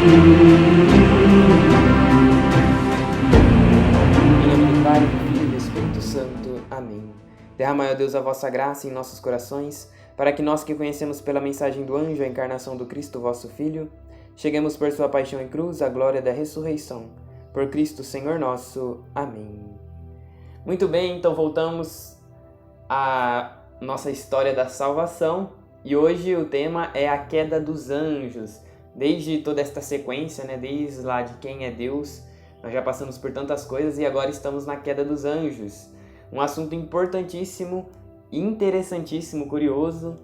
Em nome do Pai, do Filho e do Espírito Santo. Amém. Derramai, ó Deus, a vossa graça em nossos corações, para que nós que conhecemos pela mensagem do anjo a encarnação do Cristo, vosso Filho, cheguemos por sua paixão e cruz à glória da ressurreição. Por Cristo, Senhor nosso. Amém. Muito bem, então voltamos à nossa história da salvação e hoje o tema é a queda dos anjos. Desde toda esta sequência, desde lá de quem é Deus, nós já passamos por tantas coisas e agora estamos na queda dos anjos. Um assunto importantíssimo, interessantíssimo, curioso,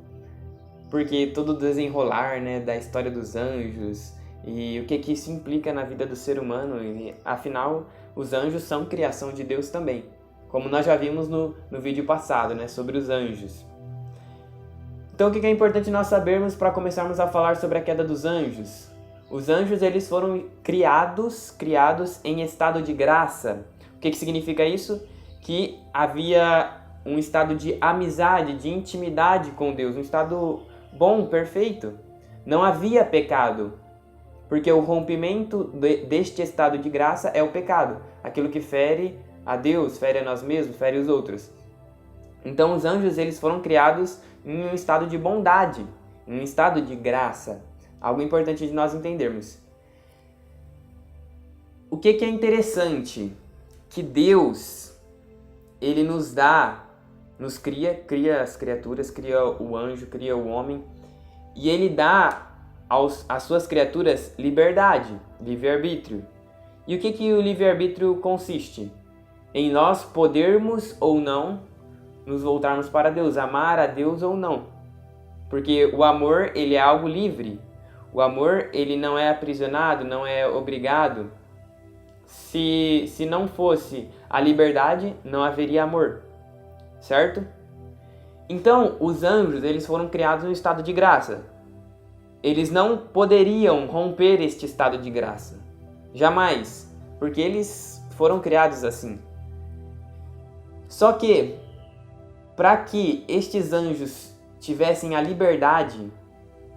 porque todo o desenrolar da história dos anjos e o que isso implica na vida do ser humano. E, afinal, os anjos são criação de Deus também, como nós já vimos no vídeo passado, sobre os anjos. Então, o que é importante nós sabermos para começarmos a falar sobre a queda dos anjos? Os anjos, eles foram criados em estado de graça. O que significa isso? Que havia um estado de amizade, de intimidade com Deus, um estado bom, perfeito. Não havia pecado, porque o rompimento deste estado de graça é o pecado, aquilo que fere a Deus, fere a nós mesmos, fere os outros. Então os anjos, eles foram criados em um estado de bondade, em um estado de graça. Algo importante de nós entendermos. O que é interessante? Que Deus, ele nos cria as criaturas, cria o anjo, cria o homem, e ele dá às suas criaturas liberdade, livre-arbítrio. E o que o livre-arbítrio consiste? Em nós podermos ou não nos voltarmos para Deus, amar a Deus ou não. Porque o amor, ele é algo livre. O amor, ele não é aprisionado, não é obrigado. Se não fosse a liberdade, não haveria amor. Certo? Então, os anjos, eles foram criados em estado de graça. Eles não poderiam romper este estado de graça. Jamais. Porque eles foram criados assim. Só que, para que estes anjos tivessem a liberdade,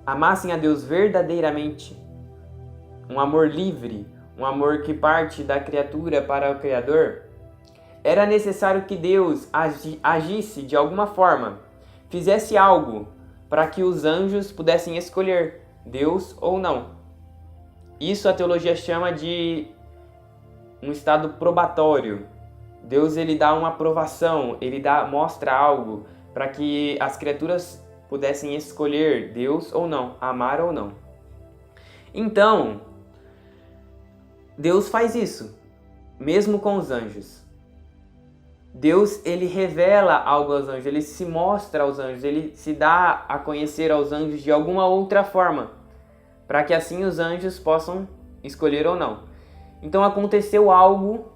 amassem a Deus verdadeiramente, um amor livre, um amor que parte da criatura para o Criador, era necessário que Deus agisse de alguma forma, fizesse algo para que os anjos pudessem escolher Deus ou não. Isso a teologia chama de um estado probatório. Deus, ele dá uma aprovação, ele mostra algo para que as criaturas pudessem escolher Deus ou não, amar ou não. Então, Deus faz isso, mesmo com os anjos. Deus, ele revela algo aos anjos, ele se mostra aos anjos, ele se dá a conhecer aos anjos de alguma outra forma, para que assim os anjos possam escolher ou não. Então aconteceu algo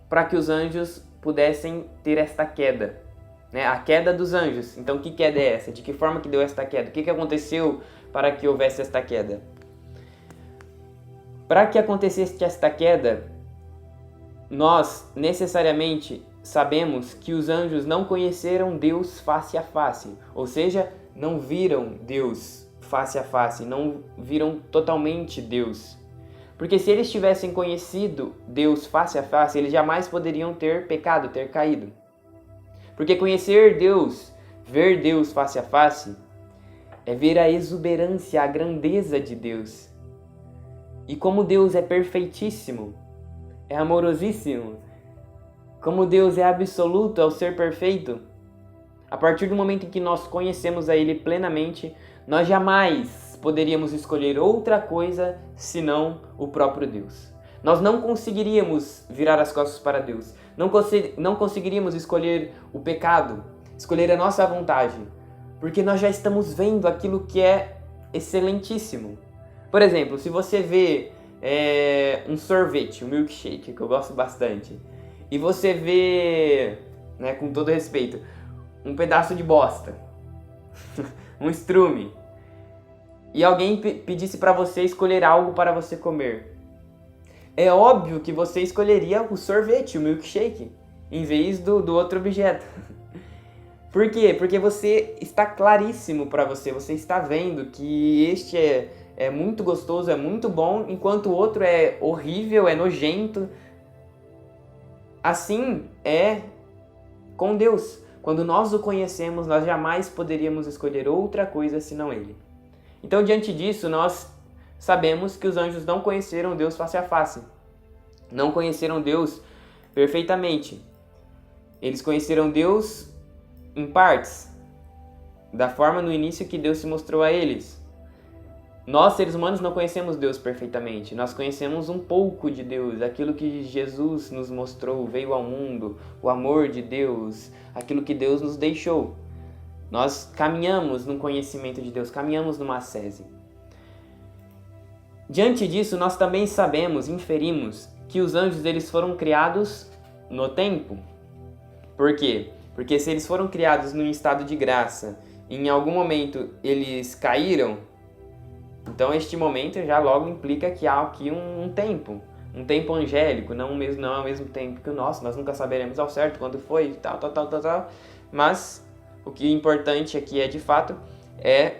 para que os anjos pudessem ter esta queda, a queda dos anjos. Então, que queda é essa? De que forma que deu esta queda? O que aconteceu para que houvesse esta queda? Para que acontecesse esta queda, nós necessariamente sabemos que os anjos não conheceram Deus face a face, ou seja, não viram Deus face a face, não viram totalmente Deus. Porque se eles tivessem conhecido Deus face a face, eles jamais poderiam ter pecado, ter caído. Porque conhecer Deus, ver Deus face a face, é ver a exuberância, a grandeza de Deus. E como Deus é perfeitíssimo, é amorosíssimo, como Deus é absoluto ao ser perfeito, a partir do momento em que nós conhecemos a Ele plenamente, nós jamais poderíamos escolher outra coisa senão o próprio Deus. Nós não conseguiríamos virar as costas para Deus. Não conseguiríamos escolher o pecado, escolher a nossa vontade, porque nós já estamos vendo aquilo que é excelentíssimo. Por exemplo, se você vê um sorvete, um milkshake, que eu gosto bastante, e você vê, com todo respeito, um pedaço de bosta, um estrume, e alguém pedisse para você escolher algo para você comer, é óbvio que você escolheria o sorvete, o milkshake, em vez do outro objeto. Por quê? Porque você está claríssimo para você, você está vendo que este é muito gostoso, é muito bom, enquanto o outro é horrível, é nojento. Assim é com Deus. Quando nós o conhecemos, nós jamais poderíamos escolher outra coisa senão Ele. Então, diante disso, nós sabemos que os anjos não conheceram Deus face a face. Não conheceram Deus perfeitamente. Eles conheceram Deus em partes, da forma no início que Deus se mostrou a eles. Nós, seres humanos, não conhecemos Deus perfeitamente. Nós conhecemos um pouco de Deus, aquilo que Jesus nos mostrou, veio ao mundo, o amor de Deus, aquilo que Deus nos deixou. Nós caminhamos no conhecimento de Deus, caminhamos numa ascese. Diante disso, nós também sabemos, inferimos, que os anjos eles foram criados no tempo. Por quê? Porque se eles foram criados num estado de graça, e em algum momento eles caíram, então este momento já logo implica que há aqui um tempo angélico, não é o mesmo tempo que o nosso, nós nunca saberemos ao certo quando foi, tal, mas o que é importante aqui é, de fato,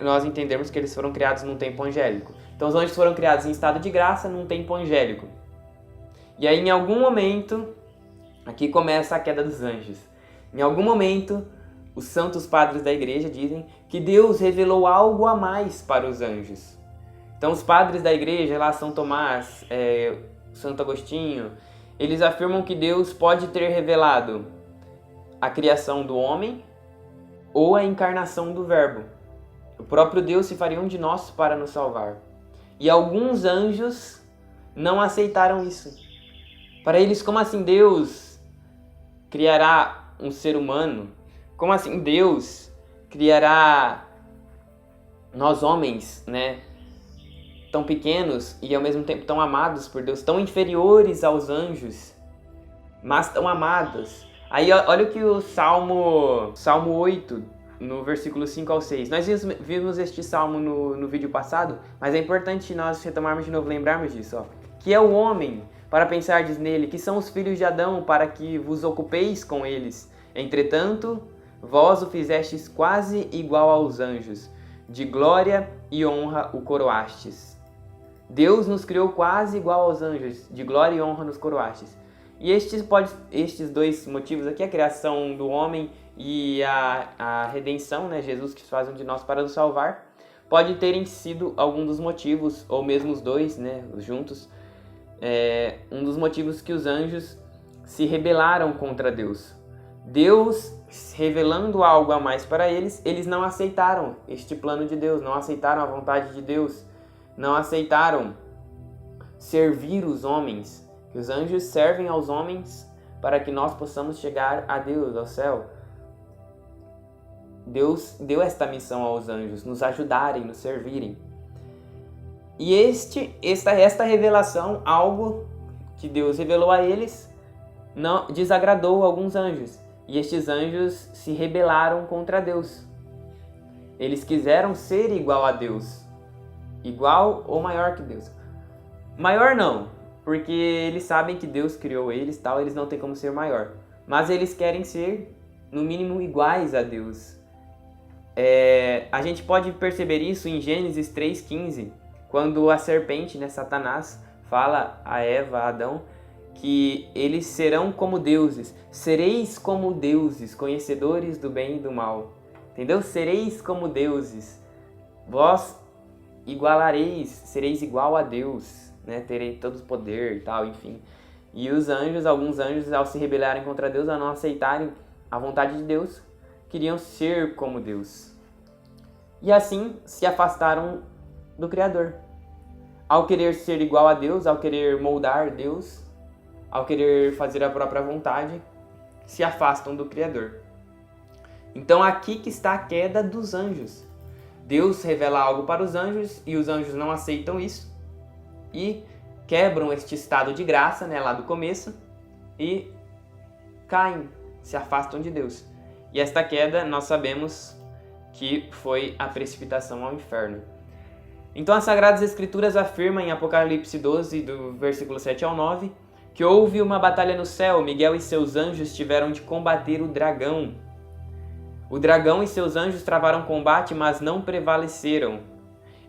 nós entendermos que eles foram criados num tempo angélico. Então os anjos foram criados em estado de graça num tempo angélico. E aí em algum momento, aqui começa a queda dos anjos. Em algum momento, os santos padres da igreja dizem que Deus revelou algo a mais para os anjos. Então os padres da igreja, lá São Tomás, Santo Agostinho, eles afirmam que Deus pode ter revelado a criação do homem ou a encarnação do Verbo. O próprio Deus se faria um de nós para nos salvar. E alguns anjos não aceitaram isso. Para eles, como assim Deus criará um ser humano? Como assim Deus criará nós homens, né? Tão pequenos e ao mesmo tempo tão amados por Deus, tão inferiores aos anjos, mas tão amados. Aí olha o que o Salmo 8, no versículo 5 ao 6. Nós vimos este salmo no vídeo passado, mas é importante nós retomarmos de novo, lembrarmos disso. Que é o homem, para pensardes nele, que são os filhos de Adão, para que vos ocupeis com eles. Entretanto, vós o fizestes quase igual aos anjos, de glória e honra o coroastes. Deus nos criou quase igual aos anjos, de glória e honra nos coroastes. E estes dois motivos aqui, a criação do homem e a redenção, né, Jesus que faz um de nós para nos salvar, pode terem sido algum dos motivos, ou mesmo os dois, né, juntos, um dos motivos que os anjos se rebelaram contra Deus. Deus revelando algo a mais para eles, eles não aceitaram este plano de Deus, não aceitaram a vontade de Deus, não aceitaram servir os homens, que os anjos servem aos homens para que nós possamos chegar a Deus, ao céu. Deus deu esta missão aos anjos, nos ajudarem, nos servirem. E esta revelação, algo que Deus revelou a eles, não desagradou alguns anjos. E estes anjos se rebelaram contra Deus. Eles quiseram ser igual a Deus. Igual ou maior que Deus. Maior não, porque eles sabem que Deus criou eles, tal, eles não têm como ser maior. Mas eles querem ser, no mínimo, iguais a Deus. A gente pode perceber isso em Gênesis 3,15, quando a serpente, né, Satanás, fala a Eva, a Adão, que eles serão como deuses. Sereis como deuses, conhecedores do bem e do mal. Entendeu? Sereis como deuses. Vós igualareis, sereis igual a Deus, né? Terei todo o poder e tal, enfim. E os anjos, alguns anjos, ao se rebelarem contra Deus, ao não aceitarem a vontade de Deus, queriam ser como Deus. E assim se afastaram do Criador. Ao querer ser igual a Deus, ao querer moldar Deus, ao querer fazer a própria vontade, se afastam do Criador. Então aqui que está a queda dos anjos. Deus revela algo para os anjos e os anjos não aceitam isso e quebram este estado de graça, né, lá do começo, e caem, se afastam de Deus. E esta queda nós sabemos que foi a precipitação ao inferno. Então as Sagradas Escrituras afirmam em Apocalipse 12, do versículo 7 ao 9, que houve uma batalha no céu, Miguel e seus anjos tiveram de combater o dragão. O dragão e seus anjos travaram combate, mas não prevaleceram.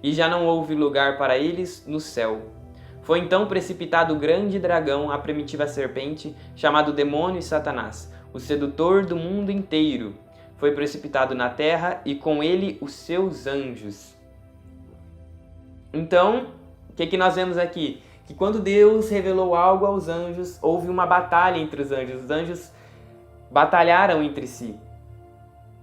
e já não houve lugar para eles no céu. Foi então precipitado o grande dragão, a primitiva serpente, chamado Demônio e Satanás, o sedutor do mundo inteiro. Foi precipitado na terra e com ele os seus anjos. Então, o que nós vemos aqui? Que quando Deus revelou algo aos anjos, houve uma batalha entre os anjos. Os anjos batalharam entre si.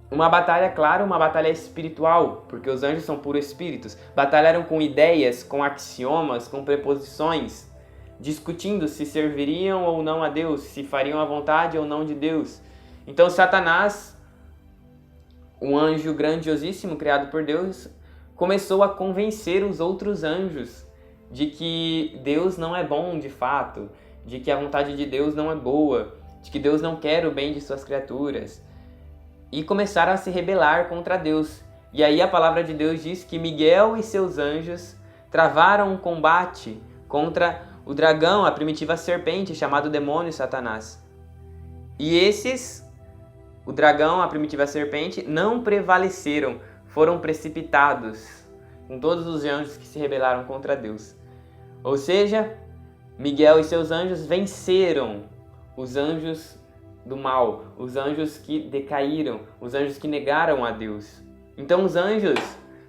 Uma batalha, claro, uma batalha espiritual, porque os anjos são puros espíritos. Batalharam com ideias, com axiomas, com preposições, discutindo se serviriam ou não a Deus, se fariam a vontade ou não de Deus. Então Satanás, um anjo grandiosíssimo criado por Deus, começou a convencer os outros anjos de que Deus não é bom de fato, de que a vontade de Deus não é boa, de que Deus não quer o bem de suas criaturas. E começaram a se rebelar contra Deus. E aí a palavra de Deus diz que Miguel e seus anjos travaram um combate contra o dragão, a primitiva serpente, chamado Demônio e Satanás. E esses, o dragão, a primitiva serpente, não prevaleceram, foram precipitados, com todos os anjos que se rebelaram contra Deus. Ou seja, Miguel e seus anjos venceram os anjos do mal, os anjos que decaíram, os anjos que negaram a Deus. Então os anjos,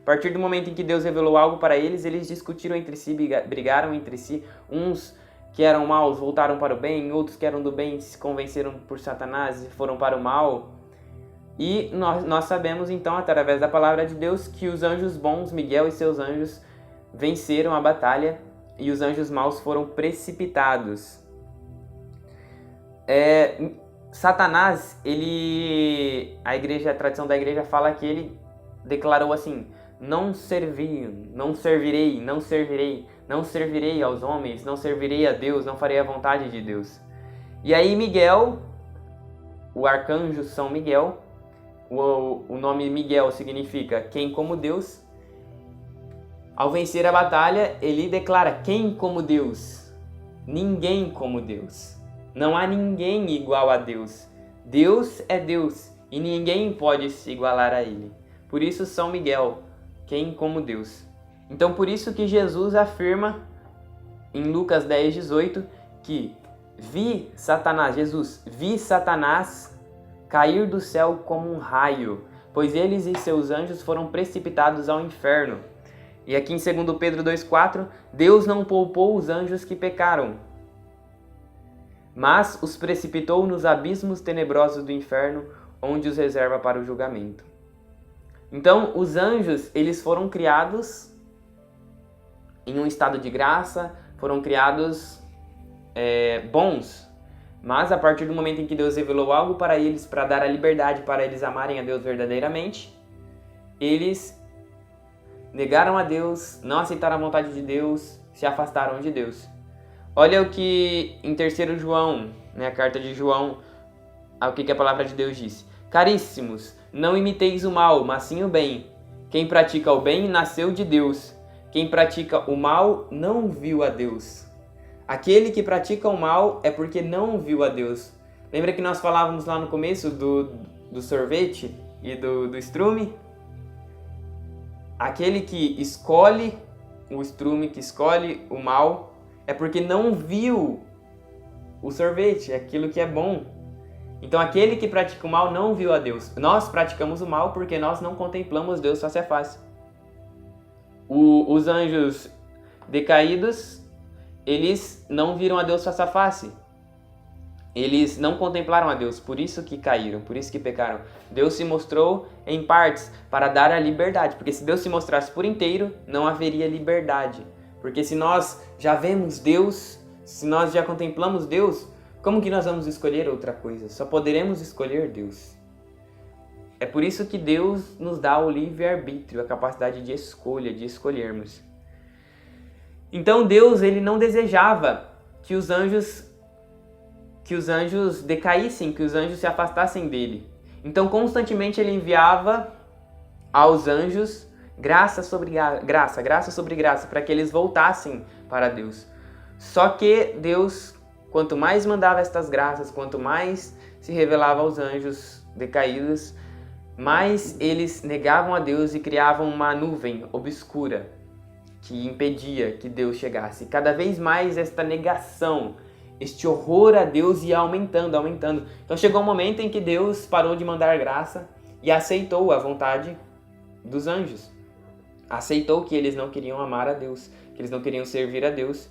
a partir do momento em que Deus revelou algo para eles, eles discutiram entre si, brigaram entre si. Uns que eram maus voltaram para o bem, outros que eram do bem se convenceram por Satanás e foram para o mal. E nós sabemos então, através da palavra de Deus, que os anjos bons, Miguel e seus anjos, venceram a batalha e os anjos maus foram precipitados. Satanás, a tradição da igreja fala que ele declarou assim: não servirei aos homens, não servirei a Deus, não farei a vontade de Deus. E aí Miguel, o arcanjo São Miguel, o nome Miguel significa quem como Deus. Ao vencer a batalha, ele declara: quem como Deus? Ninguém como Deus. Não há ninguém igual a Deus. Deus é Deus e ninguém pode se igualar a Ele. Por isso São Miguel, quem como Deus. Então por isso que Jesus afirma em Lucas 10:18 que vi Satanás cair do céu como um raio, pois eles e seus anjos foram precipitados ao inferno. E aqui em 2 Pedro 2,4, Deus não poupou os anjos que pecaram, mas os precipitou nos abismos tenebrosos do inferno, onde os reserva para o julgamento. Então, os anjos, eles foram criados em um estado de graça, foram criados bons, mas a partir do momento em que Deus revelou algo para eles, para dar a liberdade para eles amarem a Deus verdadeiramente, eles negaram a Deus, não aceitaram a vontade de Deus, se afastaram de Deus. Olha o que em 3 João, a carta de João, o que a palavra de Deus diz. Caríssimos, não imiteis o mal, mas sim o bem. Quem pratica o bem nasceu de Deus. Quem pratica o mal não viu a Deus. Aquele que pratica o mal é porque não viu a Deus. Lembra que nós falávamos lá no começo do sorvete e do estrume? Aquele que escolhe o estrume, que escolhe o mal, é porque não viu o sorvete, aquilo que é bom. Então aquele que pratica o mal não viu a Deus. Nós praticamos o mal porque nós não contemplamos Deus face a face. Os anjos decaídos, eles não viram a Deus face a face. Eles não contemplaram a Deus, por isso que caíram, por isso que pecaram. Deus se mostrou em partes para dar a liberdade, porque se Deus se mostrasse por inteiro, não haveria liberdade. Porque se nós já vemos Deus, se nós já contemplamos Deus, como que nós vamos escolher outra coisa? Só poderemos escolher Deus. É por isso que Deus nos dá o livre-arbítrio, a capacidade de escolha, de escolhermos. Então Deus, ele não desejava que os anjos decaíssem, que os anjos se afastassem dele. Então constantemente ele enviava aos anjos graça sobre graça, para que eles voltassem para Deus. Só que Deus, quanto mais mandava estas graças, quanto mais se revelava aos anjos decaídos, mais eles negavam a Deus e criavam uma nuvem obscura. que impedia que Deus chegasse. Cada vez mais esta negação, este horror a Deus ia aumentando. Então chegou um momento em que Deus parou de mandar graça e aceitou a vontade dos anjos. Aceitou que eles não queriam amar a Deus, que eles não queriam servir a Deus,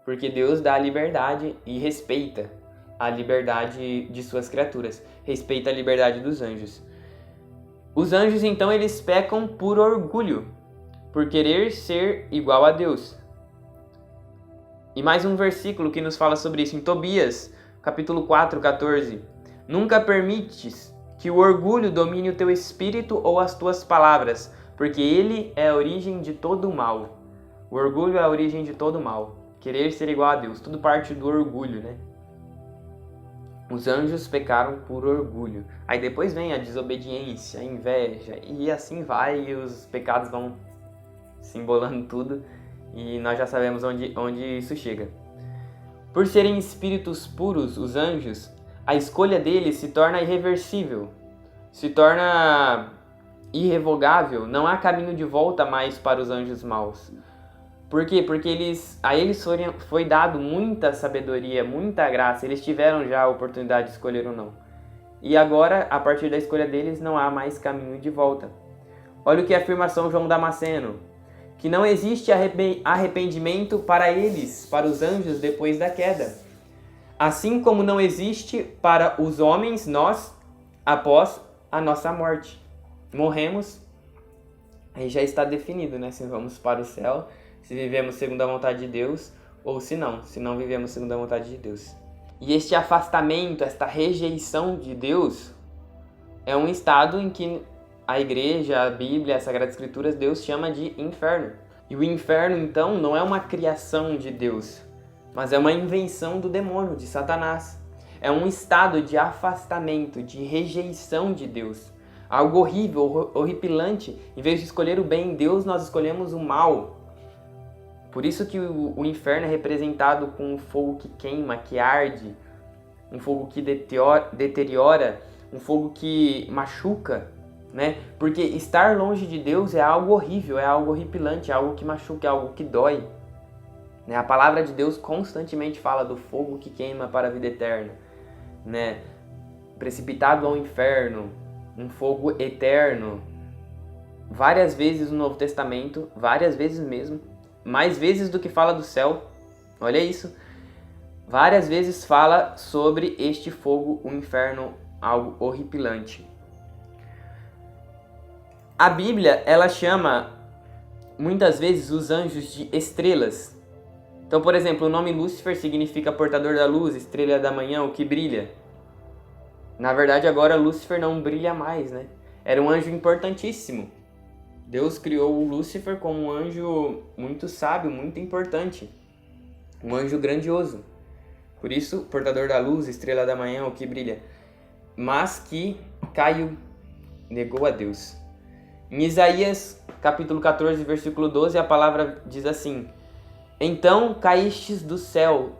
porque Deus dá liberdade e respeita a liberdade de suas criaturas, respeita a liberdade dos anjos. Os anjos, então, eles pecam por orgulho, por querer ser igual a Deus. E mais um versículo que nos fala sobre isso, em Tobias, capítulo 4, 14. Nunca permites que o orgulho domine o teu espírito ou as tuas palavras, porque ele é a origem de todo o mal. O orgulho é a origem de todo o mal. Querer ser igual a Deus, tudo parte do orgulho, né? Os anjos pecaram por orgulho. Aí depois vem a desobediência, a inveja, e assim vai, e os pecados vão se embolando tudo, e nós já sabemos onde isso chega. Por serem espíritos puros, os anjos, a escolha deles se torna irreversível, se torna irrevogável, não há caminho de volta mais para os anjos maus. Por quê? Porque a eles foi dado muita sabedoria, muita graça, eles tiveram já a oportunidade de escolher ou não. E agora, a partir da escolha deles, não há mais caminho de volta. Olha o que afirma São João Damasceno, que não existe arrependimento para eles, para os anjos, depois da queda. Assim como não existe para os homens, nós, após a nossa morte. Morremos, aí já está definido, né? Se vamos para o céu, se vivemos segundo a vontade de Deus, ou se não vivemos segundo a vontade de Deus. E este afastamento, esta rejeição de Deus, é um estado em que a igreja, a Bíblia, as Sagradas Escrituras, Deus chama de inferno. E o inferno, então, não é uma criação de Deus, mas é uma invenção do demônio, de Satanás. É um estado de afastamento, de rejeição de Deus. Algo horrível, horripilante. Em vez de escolher o bem em Deus, nós escolhemos o mal. Por isso que o inferno é representado com um fogo que queima, que arde, um fogo que deteriora, um fogo que machuca, né? Porque estar longe de Deus é algo horrível, é algo horripilante, é algo que machuca, é algo que dói. Né? A palavra de Deus constantemente fala do fogo que queima para a vida eterna, né? Precipitado ao inferno, um fogo eterno. Várias vezes no Novo Testamento, várias vezes mesmo, mais vezes do que fala do céu, olha isso, várias vezes fala sobre este fogo, o inferno, algo horripilante. A Bíblia, ela chama muitas vezes os anjos de estrelas. Então, por exemplo, o nome Lúcifer significa portador da luz, estrela da manhã, o que brilha. Na verdade, agora Lúcifer não brilha mais, né? Era um anjo importantíssimo. Deus criou o Lúcifer como um anjo muito sábio, muito importante. Um anjo grandioso. Por isso, portador da luz, estrela da manhã, o que brilha. Mas que caiu, negou a Deus. Em Isaías, capítulo 14, versículo 12, a palavra diz assim: Então caístes do céu,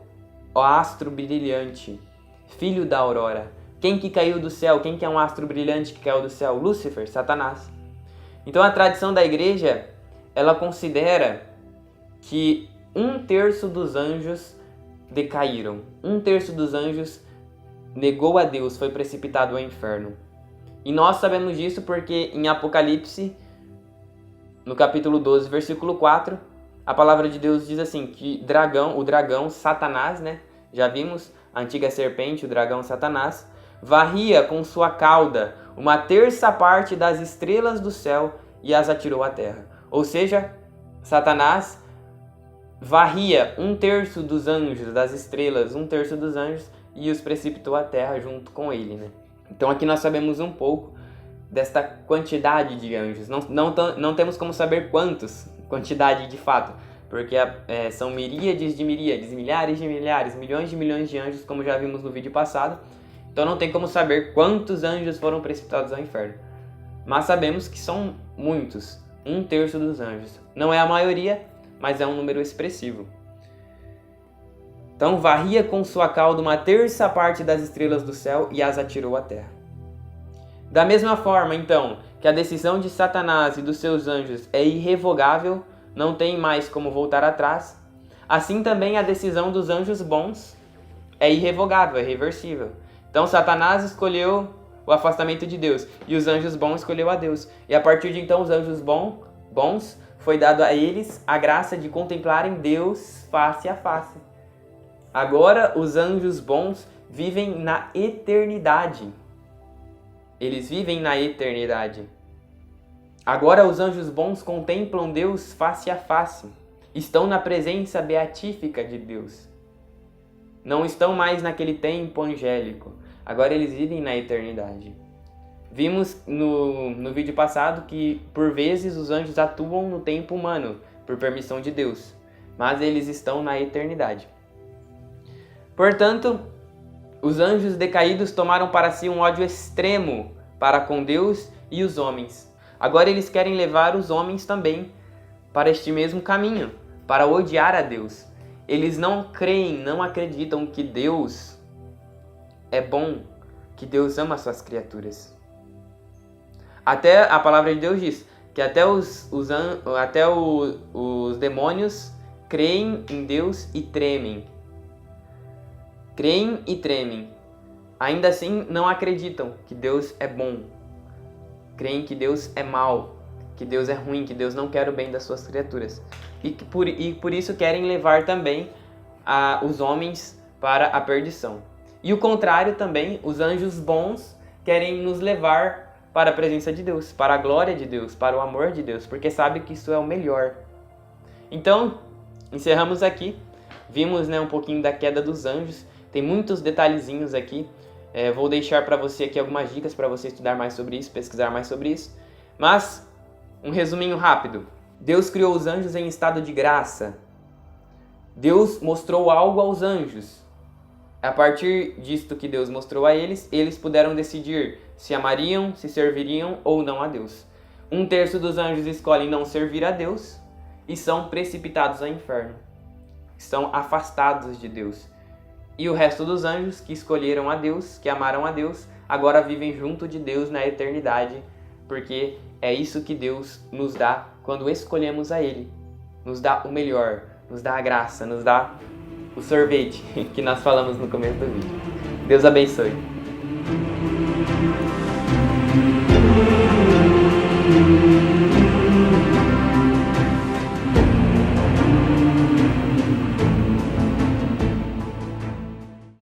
ó astro brilhante, filho da aurora. Quem que caiu do céu? Quem que é um astro brilhante que caiu do céu? Lúcifer, Satanás. Então a tradição da igreja, ela considera que 1/3 dos anjos decaíram. 1/3 dos anjos negou a Deus, foi precipitado ao inferno. E nós sabemos disso porque em Apocalipse, no capítulo 12, versículo 4, a palavra de Deus diz assim, que o dragão, Satanás, né? Já vimos, a antiga serpente, o dragão Satanás, varria com sua cauda 1/3 parte das estrelas do céu e as atirou à terra. Ou seja, Satanás varria 1/3 dos anjos, das estrelas, 1/3 dos anjos e os precipitou à terra junto com ele, né? Então aqui nós sabemos um pouco desta quantidade de anjos. Não temos como saber quantidade de fato, porque são miríades de miríades, milhares de milhares, milhões de anjos, como já vimos no vídeo passado. Então não tem como saber quantos anjos foram precipitados ao inferno. Mas sabemos que são muitos, 1/3 dos anjos. Não é a maioria, mas é um número expressivo. Então varria com sua cauda 1/3 parte das estrelas do céu e as atirou à terra. Da mesma forma, então, que a decisão de Satanás e dos seus anjos é irrevogável, não tem mais como voltar atrás, assim também a decisão dos anjos bons é irrevogável, é irreversível. Então Satanás escolheu o afastamento de Deus e os anjos bons escolheu a Deus. E a partir de então os anjos bons foi dado a eles a graça de contemplarem Deus face a face. Agora os anjos bons vivem na eternidade. Eles vivem na eternidade. Agora os anjos bons contemplam Deus face a face. Estão na presença beatífica de Deus. Não estão mais naquele tempo angélico. Agora eles vivem na eternidade. Vimos no vídeo passado que, por vezes, os anjos atuam no tempo humano, por permissão de Deus. Mas eles estão na eternidade. Portanto, os anjos decaídos tomaram para si um ódio extremo para com Deus e os homens. Agora eles querem levar os homens também para este mesmo caminho, para odiar a Deus. Eles não creem, não acreditam que Deus é bom, que Deus ama as suas criaturas. Até a palavra de Deus diz que até os demônios creem em Deus e tremem. Creem e tremem. Ainda assim, não acreditam que Deus é bom. Creem que Deus é mau, que Deus é ruim, que Deus não quer o bem das suas criaturas. E por isso querem levar também os homens para a perdição. E o contrário também, os anjos bons querem nos levar para a presença de Deus, para a glória de Deus, para o amor de Deus, porque sabe que isso é o melhor. Então, encerramos aqui. Vimos um pouquinho da queda dos anjos. Tem muitos detalhezinhos aqui. Vou deixar para você aqui algumas dicas para você estudar mais sobre isso, pesquisar mais sobre isso. Mas, um resuminho rápido. Deus criou os anjos em estado de graça. Deus mostrou algo aos anjos. A partir disto que Deus mostrou a eles, eles puderam decidir se amariam, se serviriam ou não a Deus. 1/3 dos anjos escolhem não servir a Deus e são precipitados ao inferno. São afastados de Deus. E o resto dos anjos que escolheram a Deus, que amaram a Deus, agora vivem junto de Deus na eternidade, porque é isso que Deus nos dá quando escolhemos a Ele. Nos dá o melhor, nos dá a graça, nos dá o sorvete que nós falamos no começo do vídeo. Deus abençoe.